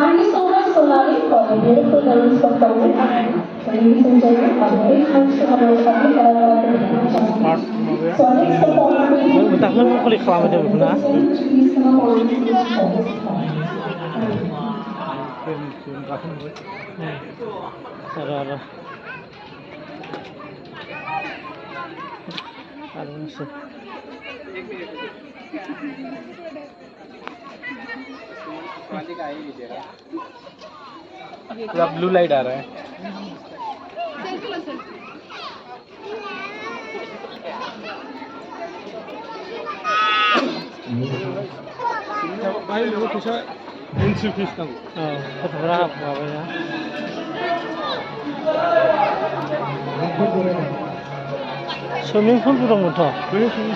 Thank you so much, Sonali, for the beautiful dance performance. Ladies and gentlemen, a very thanks to our family for So our next performer will be Utaknya klik selama jam berapa? Please come up on stage for this performance. Ada. Ada masuk. पूरा blue light आ रहा है भाई वो कुछ insufficient Fotograaf apa ya? Swimming pool belum betul. Swimming pool.